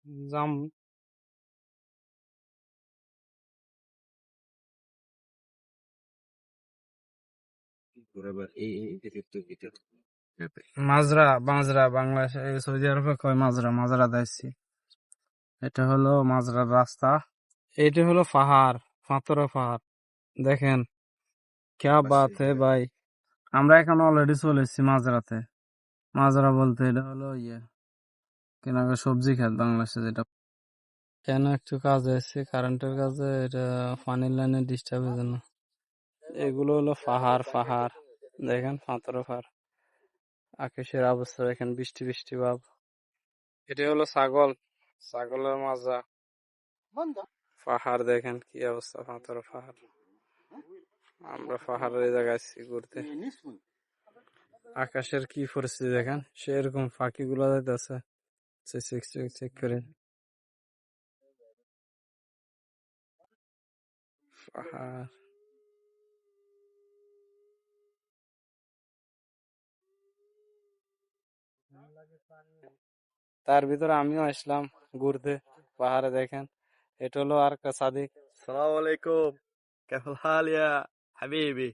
জাম মাজরা মাজরা বাংলাদেশে সৌদি আরবে কয় মাজরা মাজরা দেখছি। এটা হলো মাজরার রাস্তা। এটা হলো পাহাড়, পাথরের পাহাড়। দেখেন ক্যা বাত হে ভাই। আমরা এখন অলরেডি চলে এসেছি মাজরাতে। মাজরা বলতে এটা হলো কেন সবজি ক্ষেত বাংলাদেশে যেটা। কেন একটু কাজে এসেছি, কারেন্টের কাজে। এটা পানির লাইনে ডিস্টার্বের জন্য। এগুলো হলো পাহাড় পাহাড়, দেখেন পাথরের পাহাড়। আকাশের অবস্থা দেখেন, বৃষ্টি বৃষ্টি ভাব। এটা হলো ছাগল, ছাগলের মাজা। পাহাড় দেখেন কি অবস্থা, পাথরের পাহাড়। আমরা পাহাড়ের এই জায়গায় আছি ঘুরতে। আকাশের কি পরিস্থিতি দেখেন, সেরকম পাখিগুলো যাইতেছে চেক চেক চেক করে। পাহাড়, তার ভিতরে আমিও আসলাম ঘুরতে পাহাড়ে। দেখেন এটা হলো আর সাদিক। السلام عليكم. كيف الحال يا حبيبي؟